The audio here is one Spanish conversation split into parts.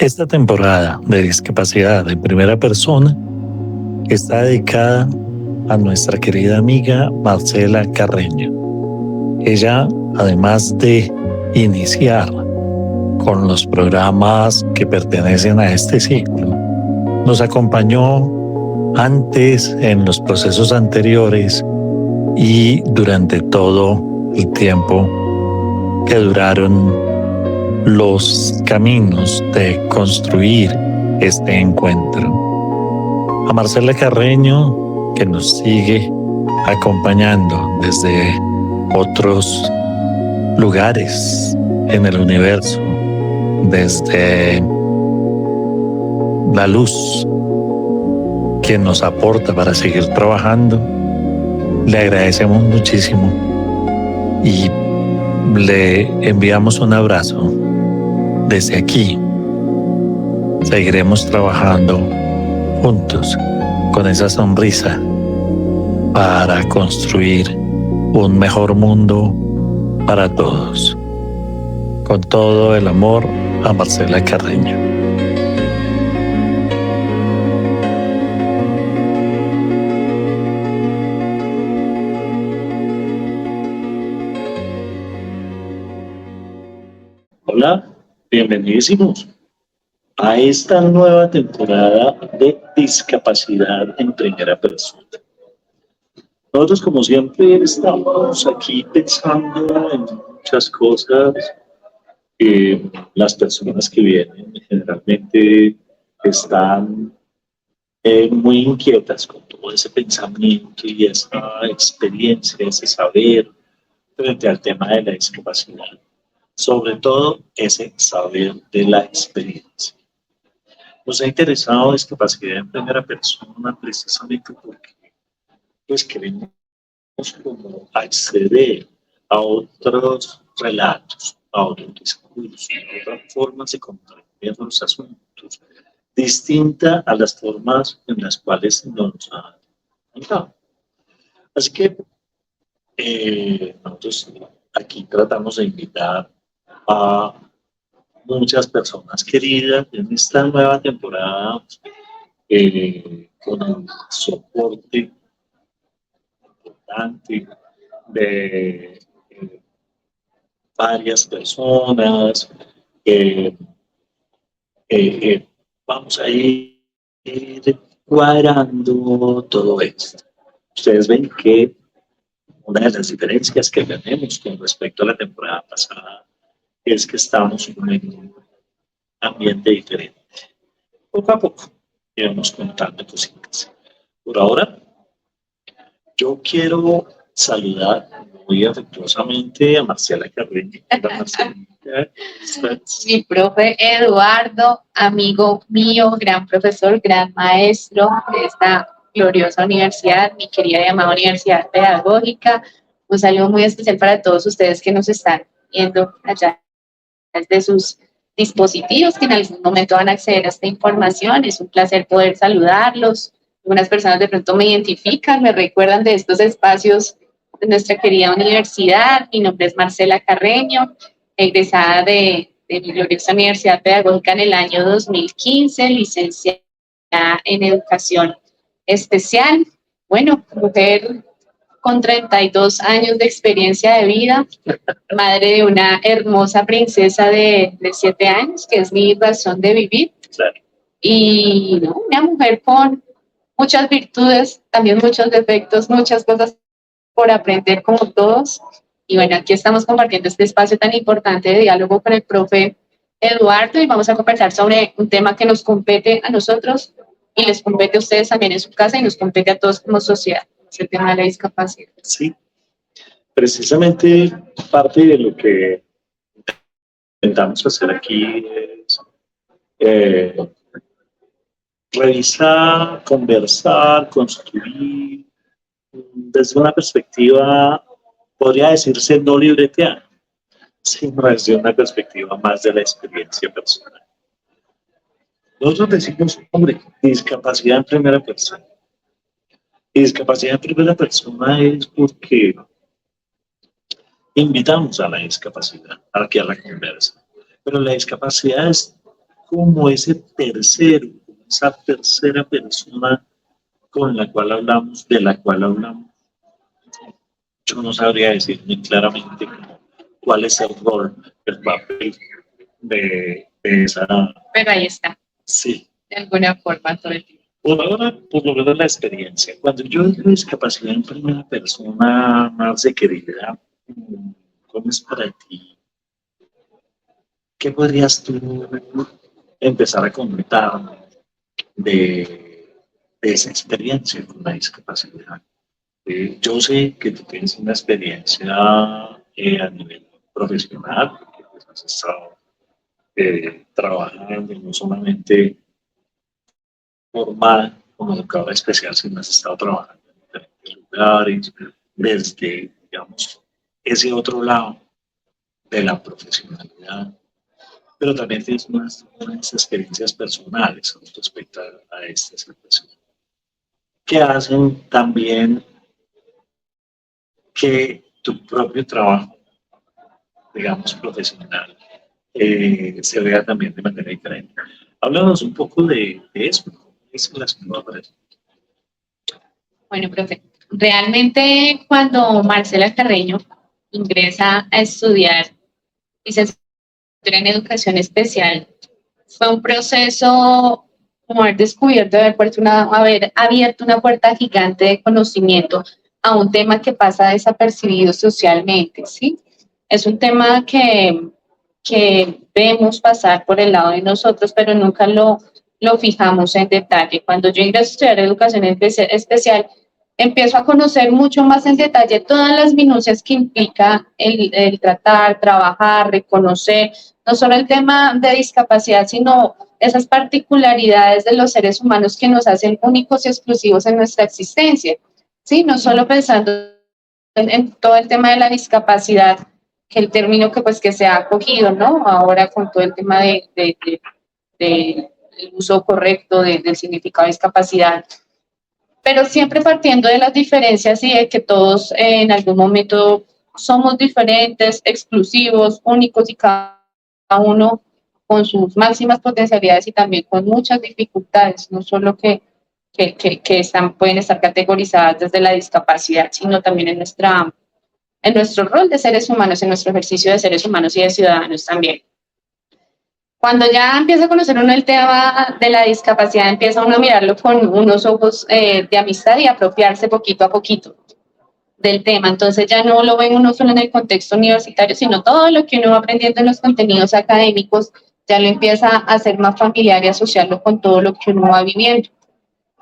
Esta temporada de discapacidad en primera persona está dedicada a nuestra querida amiga Marcela Carreño. Ella, además de iniciar con los programas que pertenecen a este ciclo, nos acompañó antes en los procesos anteriores y durante todo el tiempo que duraron los caminos de construir este encuentro. A Marcela Carreño, que nos sigue acompañando desde otros lugares en el universo, desde la luz que nos aporta para seguir trabajando, le agradecemos muchísimo y le enviamos un abrazo desde aquí. Seguiremos trabajando juntos con esa sonrisa para construir un mejor mundo para todos. Con todo el amor, a Marcela Carreño. Hola, bienvenidísimos a esta nueva temporada de discapacidad en primera persona. Nosotros, como siempre, estamos aquí pensando en muchas cosas. Las personas que vienen generalmente están muy inquietas con todo ese pensamiento y esa experiencia, ese saber frente al tema de la discapacidad. Sobre todo ese saber de la experiencia. Nos ha interesado discapacidad en primera persona precisamente porque pues queremos como acceder a otros relatos, a otros discursos, a otras formas de comprender los asuntos, distinta a las formas en las cuales nos han contado. Así que nosotros aquí tratamos de invitar a muchas personas queridas en esta nueva temporada con el soporte importante de varias personas. Vamos a ir cuadrando todo esto. Ustedes ven que una de las diferencias que tenemos con respecto a la temporada pasada es que estamos en un ambiente diferente. Poco a poco iremos contando cositas. Por ahora, yo quiero saludar muy afectuosamente a Marcela Carreño. Hola, Marcelita. Mi profe Eduardo, amigo mío, gran profesor, gran maestro de esta gloriosa universidad, mi querida y amada Universidad Pedagógica. Un saludo muy especial para todos ustedes que nos están viendo allá desde sus dispositivos, que en algún momento van a acceder a esta información. Es un placer poder saludarlos. Algunas personas de pronto me identifican, me recuerdan de estos espacios de nuestra querida universidad. Mi nombre es Marcela Carreño, egresada de mi gloriosa Universidad Pedagógica en el año 2015, licenciada en Educación Especial. Bueno, mujer con 32 años de experiencia de vida, madre de una hermosa princesa de 7 años, que es mi razón de vivir. Y ¿no? Una mujer con muchas virtudes, también muchos defectos, muchas cosas por aprender como todos. Y bueno, aquí estamos compartiendo este espacio tan importante de diálogo con el profe Eduardo y vamos a conversar sobre un tema que nos compete a nosotros y les compete a ustedes también en su casa y nos compete a todos como sociedad, es el tema de la discapacidad. Sí, precisamente parte de lo que intentamos hacer aquí es revisar, conversar, construir desde una perspectiva, podría decirse, no libreteana, sino desde una perspectiva más de la experiencia personal. Nosotros decimos, hombre, discapacidad en primera persona. Y discapacidad en primera persona es porque invitamos a la discapacidad, a que a la conversa. Pero la discapacidad es como ese tercero, como esa tercera persona con la cual hablamos, de la cual hablamos. Yo no sabría decir muy claramente cuál es el rol, el papel de esa. Pero ahí está, Sí. de alguna forma todo el tiempo. Por ahora, por lo menos la experiencia. Cuando yo digo discapacidad en primera persona, más de querida, ¿cómo es para ti? ¿Qué podrías tú empezar a comentar de esa experiencia con la discapacidad? Yo sé que tú tienes una experiencia a nivel profesional, porque pues, has estado trabajando no solamente formada como educadora especial, sino has estado trabajando en diferentes lugares, desde, digamos, ese otro lado de la profesionalidad, pero también tienes unas experiencias personales con respecto a esta situación, que hacen también que tu propio trabajo, digamos, profesional, se vea también de manera diferente. Háblanos un poco de eso, ¿cómo es la segunda operación? Bueno, profe, realmente cuando Marcela Carreño ingresa a estudiar licenciatura en educación especial, fue un proceso como haber descubierto, haber abierto una puerta gigante de conocimiento a un tema que pasa desapercibido socialmente, ¿sí? Es un tema que vemos pasar por el lado de nosotros, pero nunca lo fijamos en detalle. Cuando yo ingreso a estudiar educación especial, empiezo a conocer mucho más en detalle todas las minucias que implica el tratar, trabajar, reconocer, no solo el tema de discapacidad, sino esas particularidades de los seres humanos que nos hacen únicos y exclusivos en nuestra existencia. Sí, no solo pensando en todo el tema de la discapacidad, que el término que se ha acogido, ¿no? Ahora con todo el tema de el uso correcto del significado de discapacidad, pero siempre partiendo de las diferencias y de que todos en algún momento somos diferentes, exclusivos, únicos y cada uno con sus máximas potencialidades y también con muchas dificultades, no solo pueden estar categorizadas desde la discapacidad, sino también en nuestro rol de seres humanos, en nuestro ejercicio de seres humanos y de ciudadanos también. Cuando ya empieza a conocer uno el tema de la discapacidad, empieza uno a mirarlo con unos ojos de amistad y apropiarse poquito a poquito del tema. Entonces ya no lo ven uno solo en el contexto universitario, sino todo lo que uno va aprendiendo en los contenidos académicos, ya lo empieza a hacer más familiar y asociarlo con todo lo que uno va viviendo.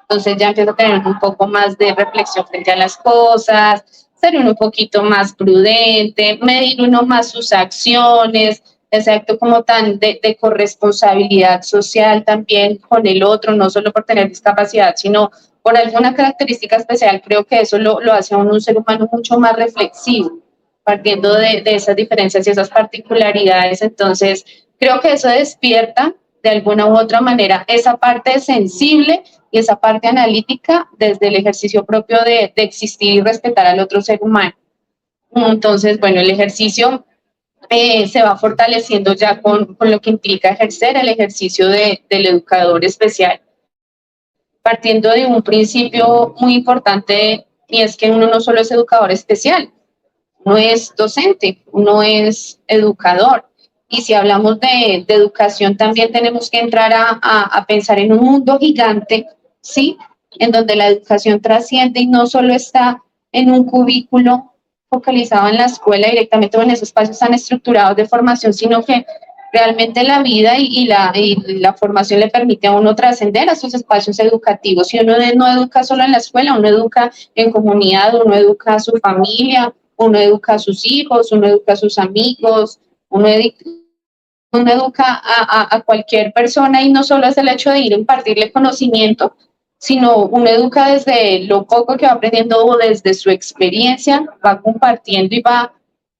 Entonces ya empieza a tener un poco más de reflexión frente a las cosas, ser uno un poquito más prudente, medir uno más sus acciones, ese acto como tan de corresponsabilidad social también con el otro, no solo por tener discapacidad, sino por alguna característica especial. Creo que eso lo hace a uno un ser humano mucho más reflexivo, partiendo de esas diferencias y esas particularidades. Entonces, creo que eso despierta de alguna u otra manera esa parte sensible y esa parte analítica desde el ejercicio propio de existir y respetar al otro ser humano. Entonces, bueno, el ejercicio se va fortaleciendo ya con lo que implica ejercer el ejercicio del educador especial, partiendo de un principio muy importante, y es que uno no solo es educador especial, uno es docente, uno es educador. Y si hablamos de educación, también tenemos que entrar a pensar en un mundo gigante, ¿sí? En donde la educación trasciende y no solo está en un cubículo focalizado en la escuela directamente o en esos espacios tan estructurados de formación, sino que realmente la vida y la formación le permite a uno trascender a esos espacios educativos. Si uno no educa solo en la escuela, uno educa en comunidad, uno educa a su familia, uno educa a sus hijos, uno educa a sus amigos, uno educa a cualquier persona, y no solo es el hecho de ir a impartirle conocimiento, sino uno educa desde lo poco que va aprendiendo o desde su experiencia, va compartiendo y va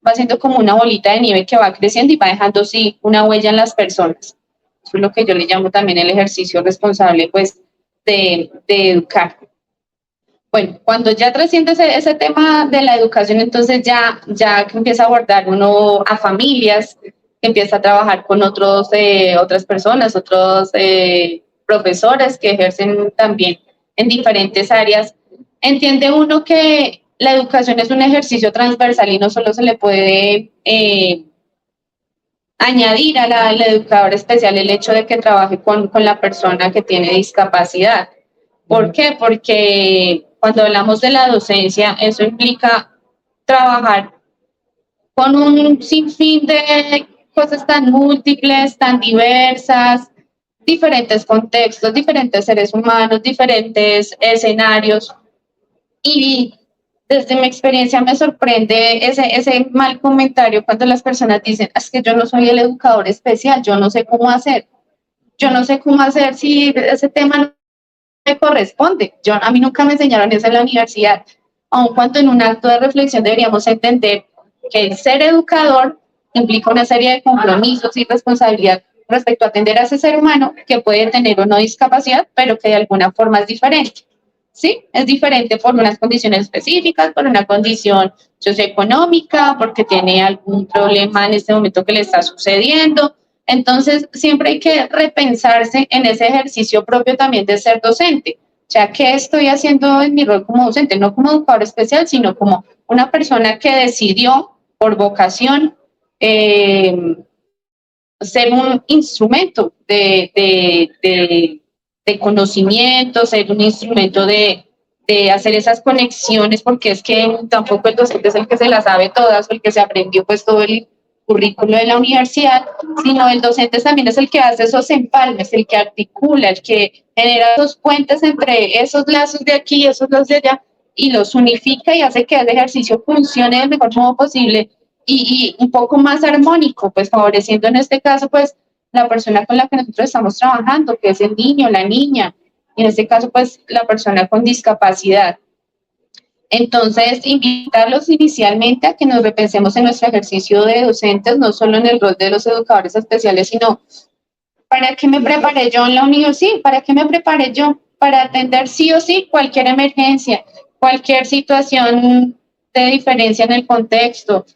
haciendo como una bolita de nieve que va creciendo y va dejando sí una huella en las personas. Eso es lo que yo le llamo también el ejercicio responsable, pues, de educar. Bueno, cuando ya trasciende ese tema de la educación, entonces ya que empieza a abordar uno a familias, empieza a trabajar con otras personas, otros profesores que ejercen también en diferentes áreas. Entiende uno que la educación es un ejercicio transversal y no solo se le puede añadir al educador especial el hecho de que trabaje con la persona que tiene discapacidad. ¿Por qué? Porque cuando hablamos de la docencia, eso implica trabajar con un sinfín de cosas tan múltiples, tan diversas, diferentes contextos, diferentes seres humanos, diferentes escenarios. Y desde mi experiencia me sorprende ese mal comentario cuando las personas dicen, es que yo no soy el educador especial, yo no sé cómo hacer. Yo no sé cómo hacer si ese tema no me corresponde. A mí nunca me enseñaron eso en la universidad, aun cuando en un acto de reflexión deberíamos entender que el ser educador implica una serie de compromisos y responsabilidad respecto a atender a ese ser humano que puede tener o no discapacidad, pero que de alguna forma es diferente. ¿Sí? Es diferente por unas condiciones específicas, por una condición socioeconómica, porque tiene algún problema en este momento que le está sucediendo. Entonces, siempre hay que repensarse en ese ejercicio propio también de ser docente. O sea, ¿qué estoy haciendo en mi rol como docente? No como educador especial, sino como una persona que decidió por vocación ser un instrumento de conocimiento, ser un instrumento de hacer esas conexiones, porque es que tampoco el docente es el que se las sabe todas o el que se aprendió pues todo el currículo de la universidad, sino el docente también es el que hace esos empalmes, el que articula, el que genera esos puentes entre esos lazos de aquí y esos lazos de allá y los unifica y hace que el ejercicio funcione del mejor modo posible y un poco más armónico, pues favoreciendo en este caso pues la persona con la que nosotros estamos trabajando, que es el niño, la niña, y en este caso pues la persona con discapacidad. Entonces, invitarlos inicialmente a que nos repensemos en nuestro ejercicio de docentes, no solo en el rol de los educadores especiales, sino ¿para qué me preparé yo en la universidad? Sí, ¿para qué me preparé yo? Para atender sí o sí cualquier emergencia, cualquier situación de diferencia en el contexto,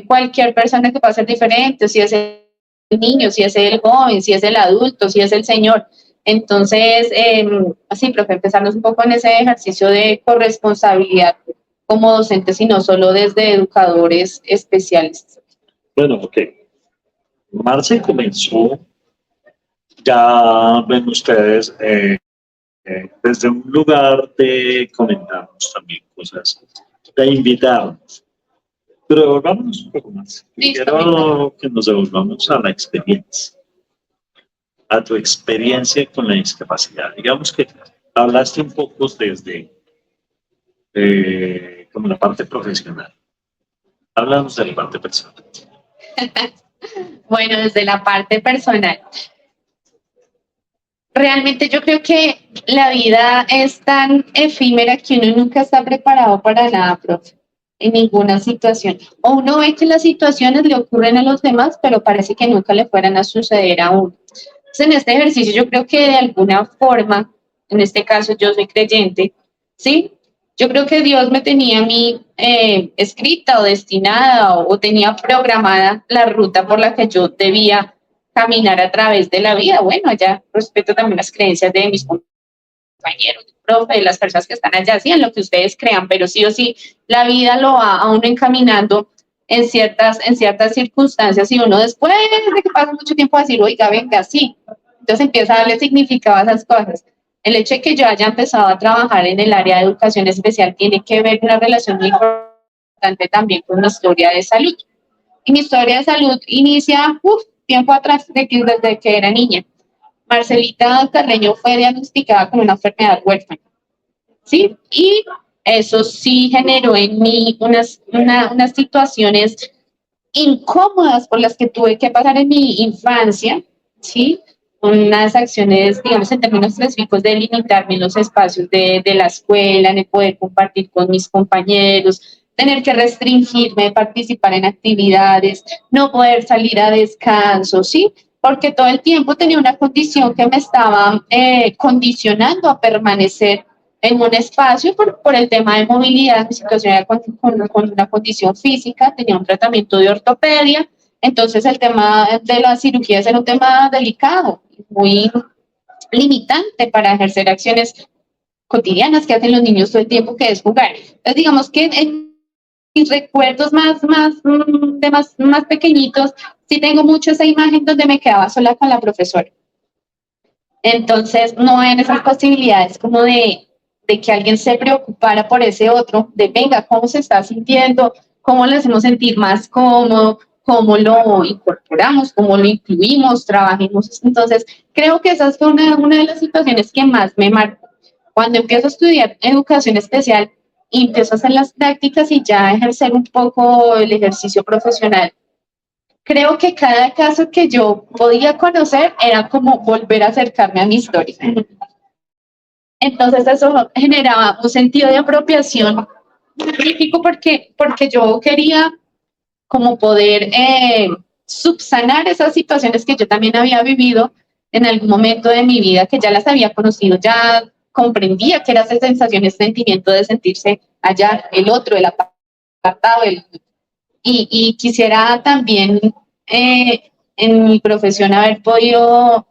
cualquier persona que pueda ser diferente, si es el niño, si es el joven, si es el adulto, si es el señor. Entonces, así, profe, empezarnos un poco en ese ejercicio de corresponsabilidad como docentes y no solo desde educadores especiales. Bueno, ok. Marce comenzó, ya ven ustedes, desde un lugar de comentarnos también cosas, de invitarnos. Pero devolvámonos un poco más. Quiero que nos devolvamos a la experiencia, a tu experiencia con la discapacidad. Digamos que hablaste un poco desde como la parte profesional. Hablamos de la parte personal. Bueno, desde la parte personal. Realmente yo creo que la vida es tan efímera que uno nunca está preparado para nada, profe, en ninguna situación. O uno ve que las situaciones le ocurren a los demás, pero parece que nunca le fueran a suceder a uno. Entonces, en este ejercicio yo creo que de alguna forma, en este caso yo soy creyente, ¿sí? Yo creo que Dios me tenía a mí escrita o destinada o tenía programada la ruta por la que yo debía caminar a través de la vida. Bueno, ya respeto también las creencias de mis compañeros, profe, de las personas que están allá, sí, en lo que ustedes crean, pero sí o sí, la vida lo va a uno encaminando en ciertas circunstancias y uno después de que pasa mucho tiempo a decir, oiga, venga, sí. Entonces empieza a darle significado a esas cosas. El hecho de que yo haya empezado a trabajar en el área de educación especial tiene que ver una relación muy importante también con mi historia de salud. Y mi historia de salud inicia tiempo atrás, desde que era niña. Marcelita Carreño fue diagnosticada con una enfermedad huérfana, ¿sí? Y eso sí generó en mí unas situaciones incómodas por las que tuve que pasar en mi infancia, ¿sí? Unas acciones, digamos, en términos específicos de limitarme en los espacios de la escuela, de poder compartir con mis compañeros, tener que restringirme de participar en actividades, no poder salir a descanso, ¿sí? Porque todo el tiempo tenía una condición que me estaba condicionando a permanecer en un espacio por el tema de movilidad. Mi situación era con una condición física, tenía un tratamiento de ortopedia, Entonces el tema de la cirugía era un tema delicado, muy limitante para ejercer acciones cotidianas que hacen los niños todo el tiempo, que es jugar. Entonces digamos que en mis recuerdos más pequeñitos, sí tengo mucho esa imagen donde me quedaba sola con la profesora. Entonces, no hay esas posibilidades como de que alguien se preocupara por ese otro, de venga, ¿cómo se está sintiendo? ¿Cómo le hacemos sentir más cómodo? ¿Cómo lo incorporamos? ¿Cómo lo incluimos? Trabajemos. Entonces, creo que esa fue una de las situaciones que más me marcó. Cuando empiezo a estudiar educación especial, y empiezo a hacer las prácticas y ya ejercer un poco el ejercicio profesional, creo que cada caso que yo podía conocer era como volver a acercarme a mi historia. Entonces eso generaba un sentido de apropiación crítico porque yo quería como poder subsanar esas situaciones que yo también había vivido en algún momento de mi vida, que ya las había conocido, ya comprendía que era esa sensación, ese sentimiento de sentirse allá, el otro, el apartado, y quisiera también en mi profesión haber podido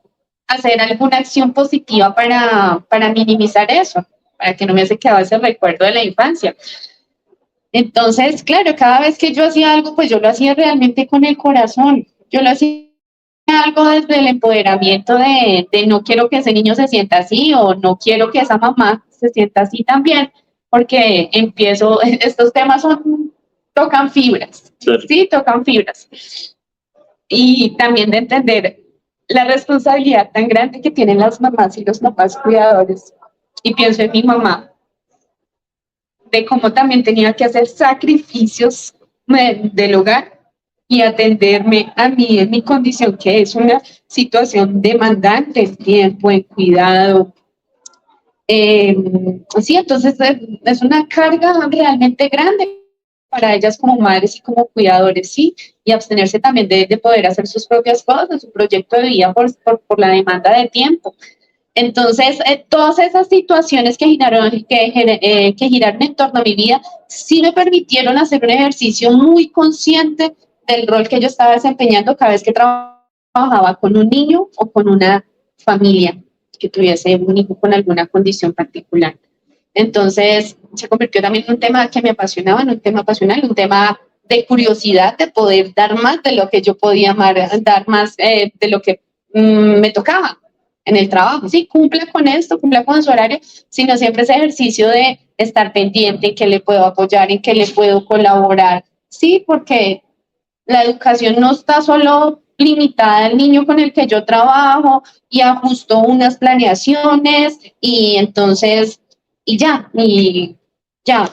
hacer alguna acción positiva para minimizar eso, para que no me se quedado ese recuerdo de la infancia. Entonces, claro, cada vez que yo hacía algo, pues yo lo hacía realmente con el corazón. Yo lo hacía algo desde el empoderamiento de no quiero que ese niño se sienta así o no quiero que esa mamá se sienta así también, porque empiezo, estos temas tocan fibras, sí, tocan fibras. Y también de entender la responsabilidad tan grande que tienen las mamás y los papás cuidadores. Y pienso en mi mamá, de cómo también tenía que hacer sacrificios del hogar y atenderme a mí en mi condición, que es una situación demandante en tiempo, en cuidado. Sí, entonces es una carga realmente grande para ellas como madres y como cuidadores, sí, y abstenerse también de poder hacer sus propias cosas, su proyecto de vida por la demanda de tiempo. Entonces, todas esas situaciones que giraron en torno a mi vida, sí me permitieron hacer un ejercicio muy consciente del rol que yo estaba desempeñando cada vez que trabajaba con un niño o con una familia que tuviese un hijo con alguna condición particular. Entonces, se convirtió también en un tema que me apasionaba, en un tema pasional, un tema de curiosidad, de poder dar más de lo que yo podía dar más de lo que me tocaba en el trabajo. Sí, cumpla con esto, cumpla con su horario, sino siempre ese ejercicio de estar pendiente, en qué le puedo apoyar, en qué le puedo colaborar. Sí, porque la educación no está solo limitada al niño con el que yo trabajo y ajusto unas planeaciones y entonces, y ya,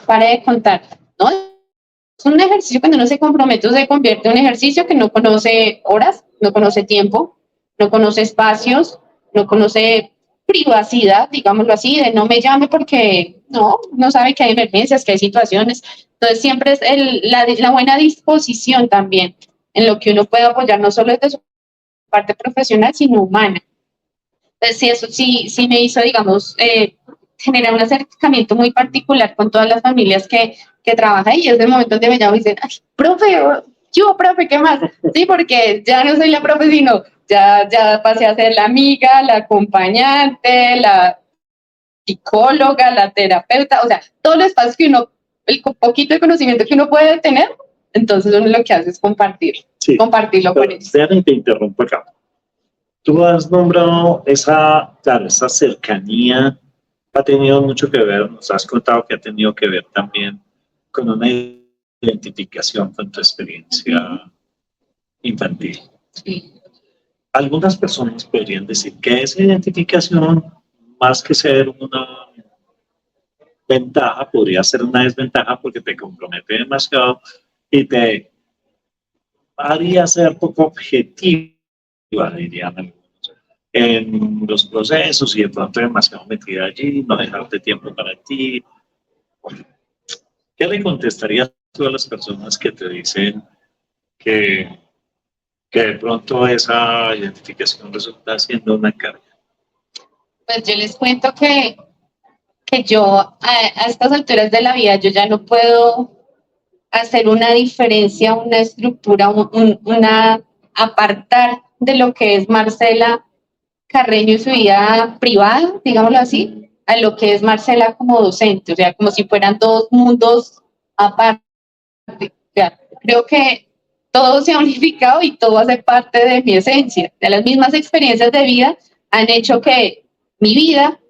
pare de contar, ¿no? Es un ejercicio cuando uno se compromete, se convierte en un ejercicio que no conoce horas, no conoce tiempo, no conoce espacios, no conoce privacidad, digámoslo así, de no me llame porque no sabe que hay emergencias, que hay situaciones. Entonces siempre es la buena disposición también en lo que uno puede apoyar, no solo desde su parte profesional, sino humana. Entonces sí, eso sí me hizo, digamos, generar un acercamiento muy particular con todas las familias que trabaja y es el momento donde me llaman y dicen, ay, profe, yo, profe, ¿qué más? Sí, porque ya no soy la profe, sino ya pasé a ser la amiga, la acompañante, la psicóloga, la terapeuta, o sea, todos los espacios que uno, el poquito de conocimiento que uno puede tener, entonces uno lo que hace es compartirlo con ellos. Déjame te interrumpo acá. Tú has nombrado esa cercanía, ha tenido mucho que ver, nos has contado que ha tenido que ver también con una identificación con tu experiencia infantil. Sí. Algunas personas podrían decir que esa identificación, más que ser una ventaja, podría ser una desventaja porque te compromete demasiado y te haría ser poco objetiva, dirían algunos, en los procesos y de pronto demasiado metida allí, no dejarte tiempo para ti. ¿Qué le contestarías tú a las personas que te dicen que de pronto esa identificación resulta siendo una carga? Pues yo les cuento que yo a estas alturas de la vida yo ya no puedo hacer una diferencia, una estructura, una apartar de lo que es Marcela Carreño y su vida privada, digámoslo así, a lo que es Marcela como docente, o sea, como si fueran dos mundos aparte. O sea, creo que todo se ha unificado y todo hace parte de mi esencia. De las mismas experiencias de vida han hecho que mi vida,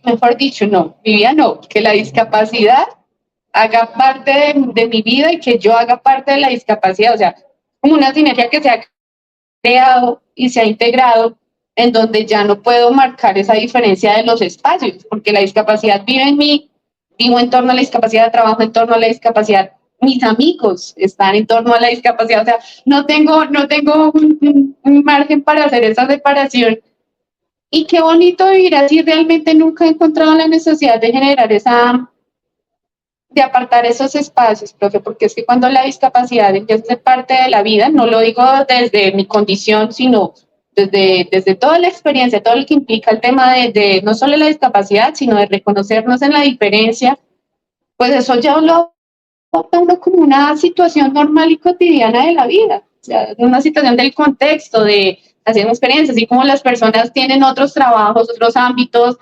mejor dicho, no, mi vida no, que la discapacidad haga parte de mi vida y que yo haga parte de la discapacidad. O sea, como una sinergia que se ha creado y se ha integrado en donde ya no puedo marcar esa diferencia de los espacios, porque la discapacidad vive en mí, vivo en torno a la discapacidad, trabajo en torno a la discapacidad, mis amigos están en torno a la discapacidad, o sea, no tengo un margen para hacer esa separación. Y qué bonito vivir así, realmente nunca he encontrado la necesidad de generar de apartar esos espacios, profe, porque es que cuando la discapacidad empieza a ser parte de la vida, no lo digo desde mi condición, sino desde toda la experiencia, todo lo que implica el tema de no solo la discapacidad, sino de reconocernos en la diferencia, pues eso ya lo adopta uno como una situación normal y cotidiana de la vida, o sea, una situación del contexto, de hacer experiencias, así como las personas tienen otros trabajos, otros ámbitos,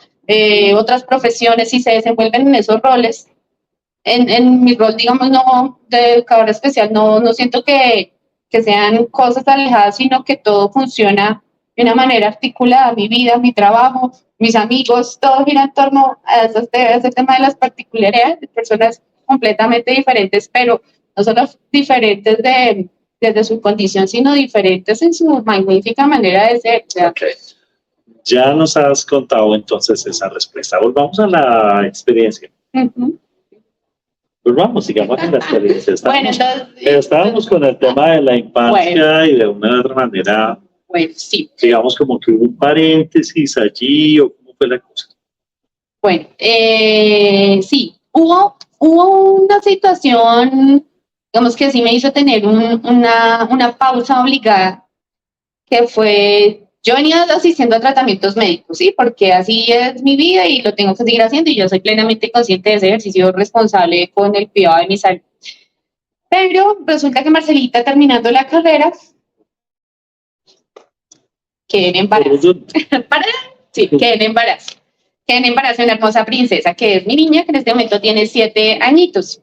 otras profesiones y se desenvuelven en esos roles. En mi rol, digamos, no de educadora especial, no siento que sean cosas alejadas, sino que todo funciona de una manera articulada. Mi vida, mi trabajo, mis amigos, todo gira en torno a ese tema de las particularidades de personas completamente diferentes, pero no solo diferentes desde su condición, sino diferentes en su magnífica manera de ser. Okay. Ya nos has contado entonces esa respuesta. Volvamos a la experiencia. Volvamos, sigamos en la experiencia. Estábamos con el tema de la infancia y de una u otra manera, sí. digamos como que hubo un paréntesis allí, o cómo fue la cosa. Bueno, sí, hubo una situación, digamos que sí me hizo tener una pausa obligada, que fue, yo venía asistiendo a tratamientos médicos, ¿sí? Porque así es mi vida y lo tengo que seguir haciendo y yo soy plenamente consciente de ese ejercicio responsable con el cuidado de mi salud. Pero resulta que Marcelita, terminando la carrera, quedé en embarazo. Sí, quedé en embarazo. Quedé en embarazo de una hermosa princesa, que es mi niña, que en este momento tiene 7 añitos.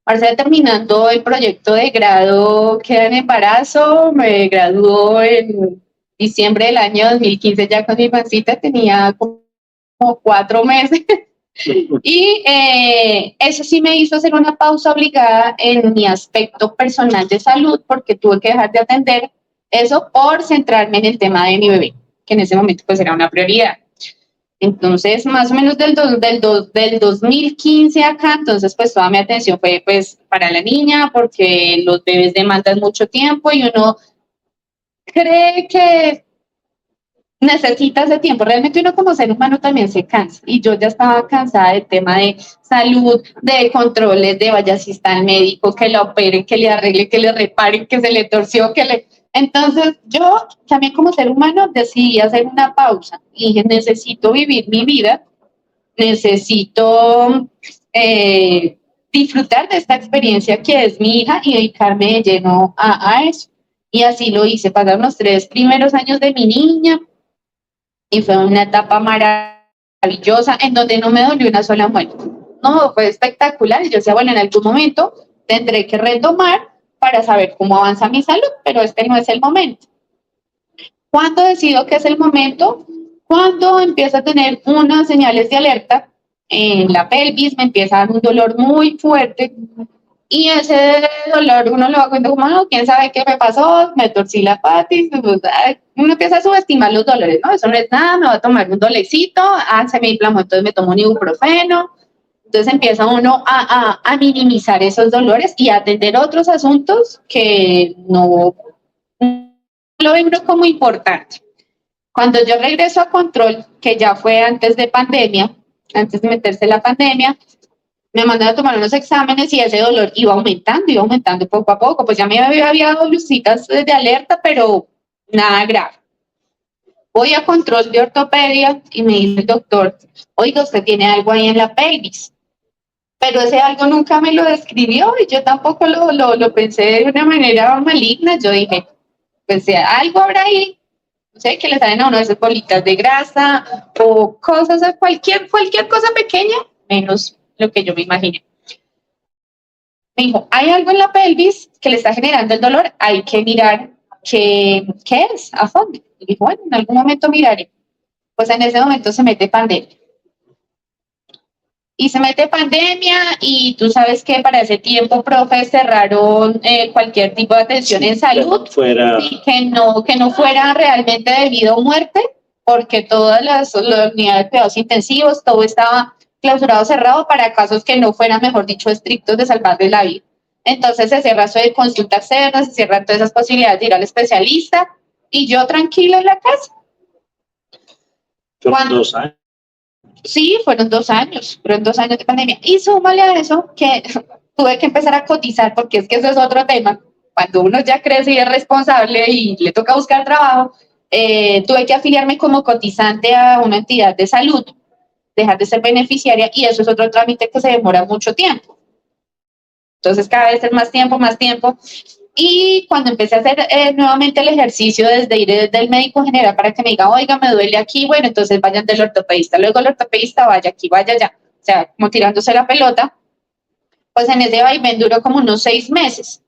Marcela, terminando el proyecto de grado, queda en embarazo, me graduó en diciembre del año 2015 ya con mi pancita, tenía como 4 meses. Y eso sí me hizo hacer una pausa obligada en mi aspecto personal de salud, porque tuve que dejar de atender eso por centrarme en el tema de mi bebé, que en ese momento pues era una prioridad. Entonces, más o menos del 2015 acá, entonces pues toda mi atención fue pues para la niña, porque los bebés demandan mucho tiempo y uno cree que necesita ese tiempo. Realmente uno como ser humano también se cansa y yo ya estaba cansada del tema de salud, de controles, de vaya si está el médico, que lo opere, que le arregle, que le repare, que se le torció, que le... Entonces yo también como ser humano decidí hacer una pausa y dije, necesito vivir mi vida, necesito disfrutar de esta experiencia que es mi hija y dedicarme de lleno a eso. Y así lo hice, pasaron los 3 primeros años de mi niña, y fue una etapa maravillosa en donde no me dolió una sola muerte. No, fue espectacular. Y yo decía, bueno, en algún momento tendré que retomar para saber cómo avanza mi salud, pero este no es el momento. ¿Cuándo decido que es el momento? Cuando empiezo a tener unas señales de alerta en la pelvis, me empieza a dar un dolor muy fuerte. Y ese dolor uno lo va cuenta como, no, quién sabe qué me pasó, me torcí la patis, uno empieza a subestimar los dolores, ¿no? Eso no es nada, me va a tomar un dolecito, se me inflamó, entonces me tomo un ibuprofeno. Entonces empieza uno a minimizar esos dolores y a atender otros asuntos que no lo ven como importante. Cuando yo regreso a control, que ya fue antes de pandemia, antes de meterse la pandemia, me mandaron a tomar unos exámenes y ese dolor iba aumentando poco a poco. Pues ya me había dado lucitas de alerta, pero nada grave. Voy a control de ortopedia y me dice el doctor, oiga, usted tiene algo ahí en la pelvis. pero ese algo nunca me lo describió y yo tampoco lo pensé de una manera maligna. Yo dije, pues algo habrá ahí, no sé, que le salen a uno de esas bolitas de grasa o cosas, cualquier cosa pequeña, menos lo que yo me imaginé. Me dijo, hay algo en la pelvis que le está generando el dolor, hay que mirar qué es a fondo. Y dijo, bueno, en algún momento miraré. Pues en ese momento se mete pandemia. Y se mete pandemia y tú sabes que para ese tiempo, profe, cerraron cualquier tipo de atención en salud y que no fuera realmente debido a muerte, porque todas las unidades de cuidados intensivos, todo estaba clausurado, cerrado para casos que no fueran, mejor dicho, estrictos de salvarle la vida. Entonces se cierra eso de consulta externa, se cierran todas esas posibilidades de ir al especialista y yo tranquila en la casa. Fueron 2 años. Sí, fueron 2 años, fueron 2 años de pandemia. Y súmale a eso que tuve que empezar a cotizar, porque es que eso es otro tema. Cuando uno ya crece y es responsable y le toca buscar trabajo, tuve que afiliarme como cotizante a una entidad de salud, dejar de ser beneficiaria, y eso es otro trámite que se demora mucho tiempo. Entonces, cada vez es más tiempo, más tiempo. Y cuando empecé a hacer nuevamente el ejercicio desde ir desde el médico general para que me diga, oiga, me duele aquí, bueno, entonces vayan del ortopedista, luego el ortopedista vaya aquí, vaya allá, o sea, como tirándose la pelota, pues en ese vaivén duró como unos 6 meses.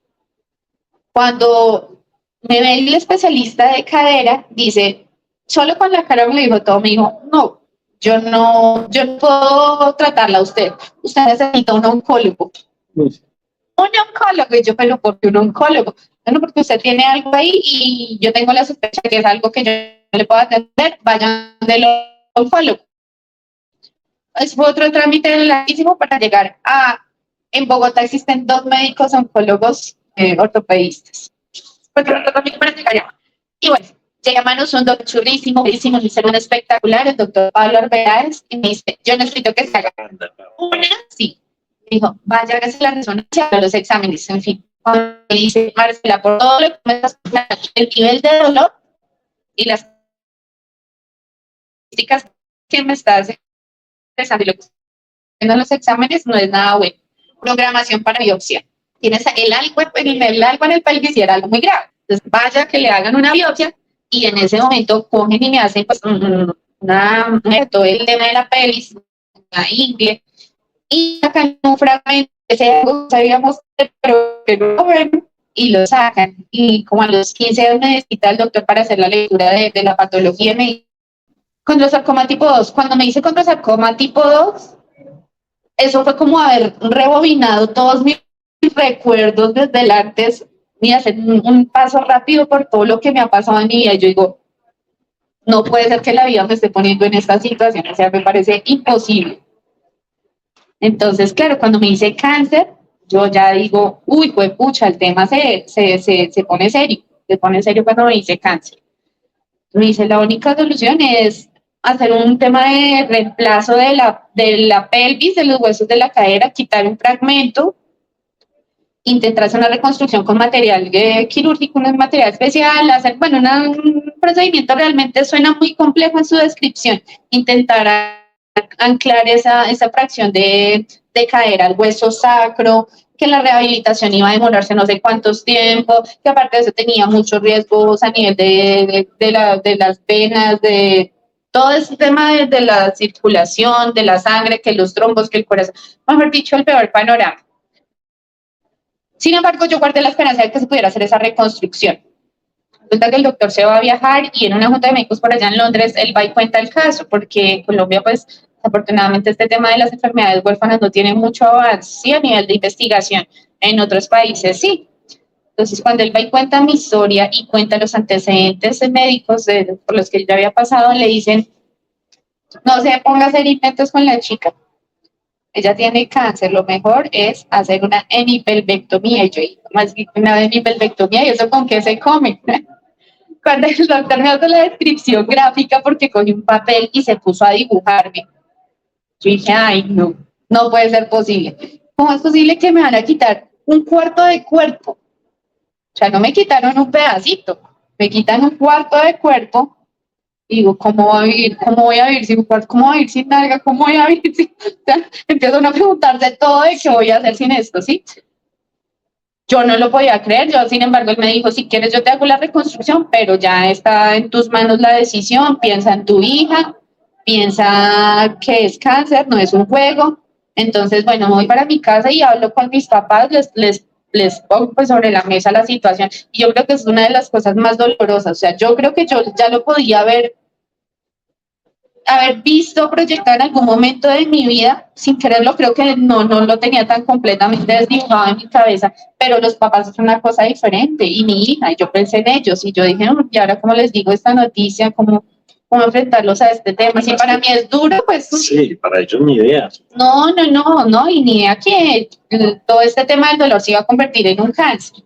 Cuando me ve el especialista de cadera, dice, solo con la cara me dijo todo, me dijo, no, yo no puedo tratarla a usted necesita un oncólogo. Un oncólogo, y yo, pero ¿por qué un oncólogo? Bueno, porque usted tiene algo ahí y yo tengo la sospecha de que es algo que yo no le puedo atender, vayan del oncólogo. Es otro trámite larguísimo para llegar a... En Bogotá existen 2 médicos oncólogos ortopedistas. Pues otro trámite para llegar allá. Y bueno, llega a manos un doctor churrísimo, buenísimo, me hicieron un espectacular, el doctor Pablo Arbeláez, y me dice, yo necesito que se haga una, sí. Dijo, vaya, hágase la resonancia, los exámenes, en fin. Cuando me dice, Marcela, por todo lo que me estás contando, el nivel de dolor y las estadísticas que me estás expresando y lo que estoy en los exámenes no es nada bueno. Programación para biopsia. Tienes el algo en el pelvis y era algo muy grave. Entonces, vaya que le hagan una biopsia y en ese momento cogen y me hacen pues todo el tema de la pelvis, una ingle, y sacan un fragmento, ese algo sabíamos, pero que no ven, y lo sacan. Y como a los 15 años me necesita el doctor para hacer la lectura de la patología, me dice, condrosarcoma tipo 2. Cuando me dice condrosarcoma tipo 2, eso fue como haber rebobinado todos mis recuerdos desde el antes y hacer un paso rápido por todo lo que me ha pasado en mi vida. Yo digo, no puede ser que la vida me esté poniendo en esta situación, o sea, me parece imposible. Entonces, claro, cuando me dice cáncer, yo ya digo, uy, pues pucha, el tema se pone serio cuando me dice cáncer. Me dice, la única solución es hacer un tema de reemplazo de la pelvis, de los huesos de la cadera, quitar un fragmento, intentar hacer una reconstrucción con material quirúrgico, un material especial, hacer, bueno, un procedimiento realmente suena muy complejo en su descripción, intentar anclar esa fracción de cadera al hueso sacro, que la rehabilitación iba a demorarse no sé cuántos tiempos, que aparte de eso tenía muchos riesgos a nivel de las venas, de todo ese tema de la circulación, de la sangre, que los trombos, que el corazón, mejor dicho, el peor panorama. Sin embargo, yo guardé la esperanza de que se pudiera hacer esa reconstrucción. Resulta que el doctor se va a viajar y en una junta de médicos por allá en Londres, él va y cuenta el caso, porque en Colombia, pues, afortunadamente este tema de las enfermedades huérfanas no tiene mucho avance, ¿sí? A nivel de investigación. En otros países, sí. Entonces, cuando él va y cuenta mi historia y cuenta los antecedentes médicos por los que él ya había pasado, le dicen, no se ponga a hacer inventos con la chica. Ella tiene cáncer, lo mejor es hacer una hemipelvectomía. Y yo, más que una hemipelvectomía, ¿y eso con qué se come? Cuando el doctor me hace la descripción gráfica, porque cogió un papel y se puso a dibujarme, yo dije, ay, no, no puede ser posible. ¿Cómo es posible que me van a quitar un cuarto de cuerpo? O sea, no me quitaron un pedacito, me quitan un cuarto de cuerpo Y digo, ¿cómo va a vivir? ¿Cómo voy a vivir sin cuarto? ¿Cómo voy a vivir sin nalga? ¿Cómo voy a vivir sin...? O sea, empiezo a preguntarse todo de qué voy a hacer sin esto, ¿sí? Yo no lo podía creer, yo sin embargo él me dijo, si quieres yo te hago la reconstrucción, pero ya está en tus manos la decisión, piensa en tu hija, piensa que es cáncer, no es un juego. Entonces, bueno, me voy para mi casa y hablo con mis papás, les pongo pues sobre la mesa la situación. Y yo creo que es una de las cosas más dolorosas. O sea, yo creo que yo ya lo podía haber visto proyectado en algún momento de mi vida, sin quererlo, creo que no lo tenía tan completamente desdibujado en mi cabeza, pero los papás es una cosa diferente, y mi hija, y yo pensé en ellos, y yo dije, y ahora cómo les digo esta noticia, cómo enfrentarlos a este tema, si para mí es duro, pues... Sí, para ellos ni idea. No, y ni idea que todo este tema del dolor se iba a convertir en un cáncer.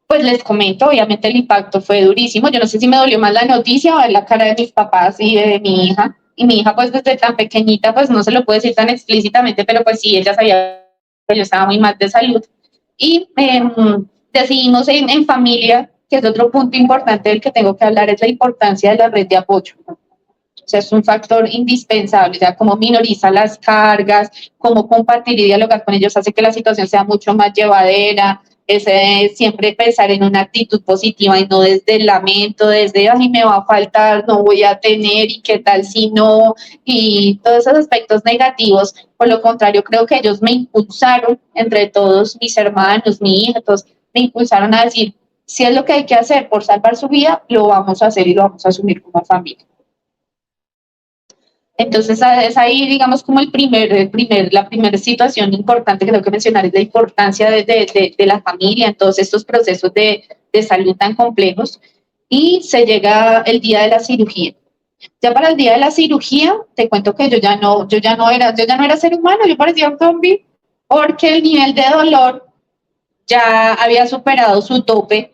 Pues les comento, obviamente el impacto fue durísimo. Yo no sé si me dolió más la noticia o ver la cara de mis papás y de mi hija. Y mi hija, pues desde tan pequeñita, pues no se lo puede decir tan explícitamente, pero pues sí, ella sabía que yo estaba muy mal de salud. Y decidimos en familia, que es otro punto importante del que tengo que hablar, es la importancia de la red de apoyo. O sea, es un factor indispensable, o sea, cómo minoriza las cargas, cómo compartir y dialogar con ellos hace que la situación sea mucho más llevadera, siempre pensar en una actitud positiva y no desde el lamento, desde, ay, me va a faltar, no voy a tener, y qué tal si no, y todos esos aspectos negativos. Por lo contrario, creo que ellos me impulsaron, entre todos mis hermanos, mi hija, todos me impulsaron a decir, si es lo que hay que hacer por salvar su vida, lo vamos a hacer y lo vamos a asumir como familia. Entonces, es ahí, digamos, como la primera situación importante que tengo que mencionar es la importancia de la familia en todos estos procesos de salud tan complejos. Y se llega el día de la cirugía. Ya para el día de la cirugía, te cuento que yo ya no era ser humano, yo parecía un zombie, porque el nivel de dolor ya había superado su tope.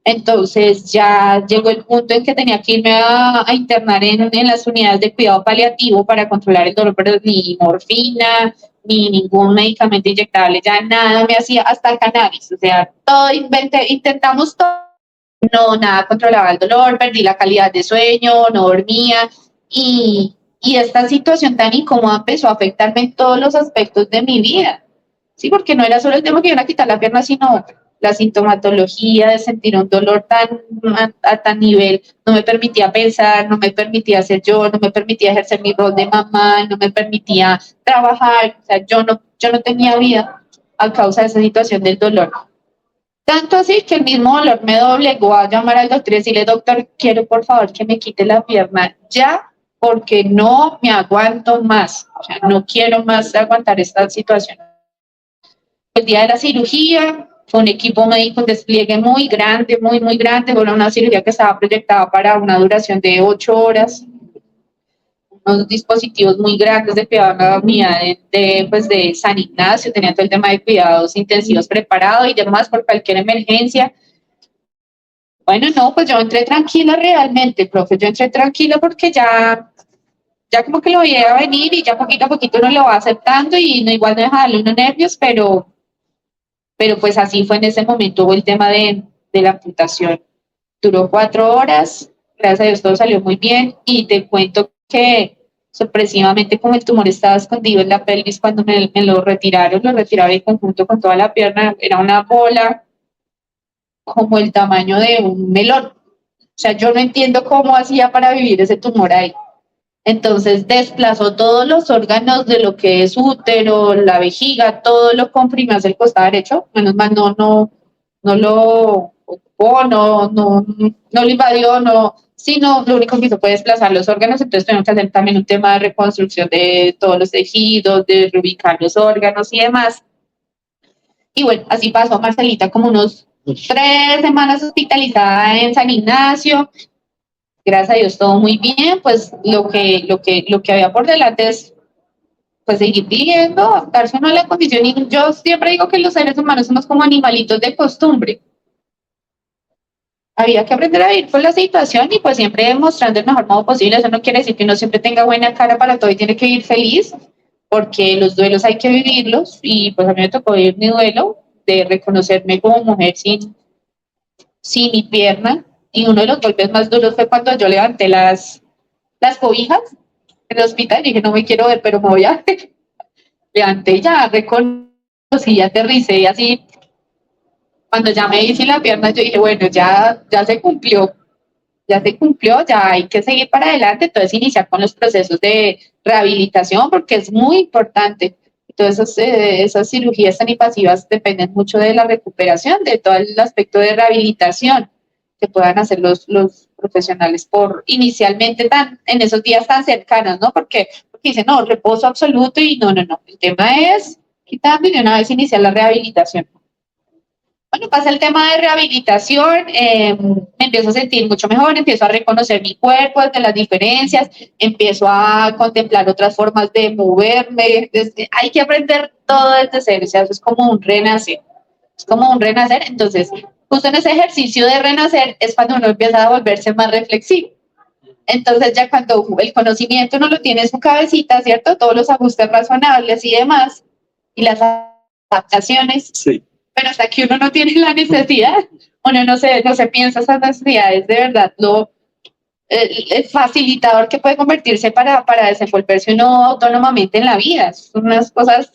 Entonces ya llegó el punto en que tenía que irme a internar en las unidades de cuidado paliativo para controlar el dolor, pero ni morfina, ni ningún medicamento inyectable, ya nada me hacía, hasta el cannabis, o sea, todo intentamos todo, no, nada controlaba el dolor, perdí la calidad de sueño, no dormía, y esta situación tan incómoda empezó a afectarme en todos los aspectos de mi vida. Sí, porque no era solo el tema que iban a quitar la pierna, sino la sintomatología de sentir un dolor a tan nivel, no me permitía pensar, no me permitía ser yo, no me permitía ejercer mi rol de mamá, no me permitía trabajar, o sea, yo no tenía vida a causa de esa situación del dolor. Tanto así que el mismo dolor me doblegó a llamar al doctor y decirle, doctor, quiero por favor que me quite la pierna ya, porque no me aguanto más, o sea, no quiero más aguantar esta situación. El día de la cirugía, fue un equipo médico, un despliegue muy grande, muy grande. Fue una cirugía que estaba proyectada para una duración de 8 horas. Unos dispositivos muy grandes de cuidado en la unidad pues de San Ignacio. Tenía todo el tema de cuidados intensivos preparado y demás por cualquier emergencia. Bueno, no, pues yo entré tranquila realmente, profe. Yo entré tranquila porque ya como que lo veía venir y ya poquito a poquito uno lo va aceptando y no, igual no deja darle unos nervios, pero pues así fue en ese momento. Hubo el tema de la amputación. Duró 4 horas, gracias a Dios todo salió muy bien y te cuento que sorpresivamente como el tumor estaba escondido en la pelvis cuando me lo retiraron en conjunto con toda la pierna, era una bola como el tamaño de un melón. O sea, yo no entiendo cómo hacía para vivir ese tumor ahí. Entonces desplazó todos los órganos de lo que es útero, la vejiga, todo lo comprimió hacia el costado derecho. Menos mal no lo ocupó, no lo invadió, no, sino lo único que hizo fue desplazar los órganos. Entonces tuvieron que hacer también un tema de reconstrucción de todos los tejidos, de reubicar los órganos y demás. Y bueno, así pasó Marcelita como unos 3 semanas hospitalizada en San Ignacio. Gracias a Dios todo muy bien, pues lo que había por delante es pues seguir viviendo, adaptarse a la condición, y yo siempre digo que los seres humanos somos como animalitos de costumbre. Había que aprender a vivir con la situación y pues siempre mostrando el mejor modo posible. Eso no quiere decir que uno siempre tenga buena cara para todo y tiene que vivir feliz, porque los duelos hay que vivirlos y pues a mí me tocó vivir mi duelo de reconocerme como mujer sin mi pierna. y uno de los golpes más duros fue cuando yo levanté las cobijas en el hospital y dije, no me quiero ver, pero me voy a ver. Levanté ya, reconocí, aterricé así. Cuando ya me hice la pierna, yo dije, bueno, ya se cumplió, ya hay que seguir para adelante. Entonces, iniciar con los procesos de rehabilitación, porque es muy importante. Entonces, esas cirugías tan invasivas dependen mucho de la recuperación, de todo el aspecto de rehabilitación que puedan hacer los profesionales por inicialmente en esos días tan cercanos, ¿no? Porque dicen, no, reposo absoluto y no. El tema es quitarme de una vez iniciar la rehabilitación. Bueno, pasa el tema de rehabilitación, me empiezo a sentir mucho mejor, empiezo a reconocer mi cuerpo, desde las diferencias, empiezo a contemplar otras formas de moverme. Hay que aprender todo desde cero, o sea, eso es como un renacer. Es como un renacer. Entonces, justo en ese ejercicio de renacer es cuando uno empieza a volverse más reflexivo. Entonces, ya cuando el conocimiento uno lo tiene en su cabecita, ¿cierto? Todos los ajustes razonables y demás, y las adaptaciones. Sí. Pero hasta que uno no tiene la necesidad, uno no se piensa esas necesidades de verdad, el facilitador que puede convertirse para desenvolverse uno autónomamente en la vida. Son unas cosas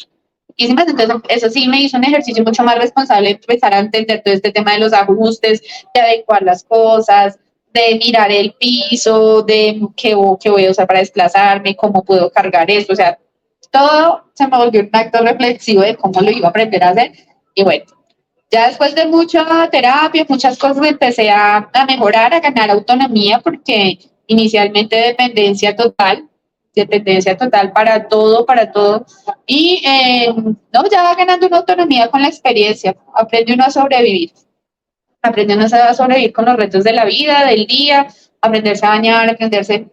muchísimas. Entonces, eso sí me hizo un ejercicio mucho más responsable, empezar a entender todo este tema de los ajustes, de adecuar las cosas, de mirar el piso, de qué voy a usar para desplazarme, cómo puedo cargar esto. O sea, todo se me volvió un acto reflexivo de cómo lo iba a aprender a hacer. Y bueno, ya después de mucha terapia, muchas cosas, empecé a mejorar, a ganar autonomía, porque inicialmente dependencia total para todo. Y no, ya va ganando una autonomía con la experiencia, aprende uno a sobrevivir con los retos de la vida, del día, aprenderse a bañar,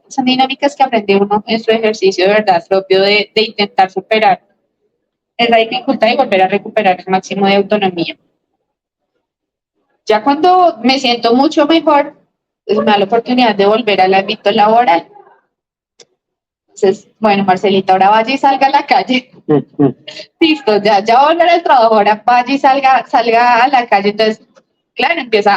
son dinámicas que aprende uno en su ejercicio de verdad propio de intentar superar esa dificultad y volver a recuperar el máximo de autonomía. Ya cuando me siento mucho mejor, pues me da la oportunidad de volver al ámbito laboral. Entonces, bueno, Marcelita, ahora vaya y salga a la calle. Listo, ya va a volver al trabajo, ahora vaya y salga a la calle. Entonces, claro, eso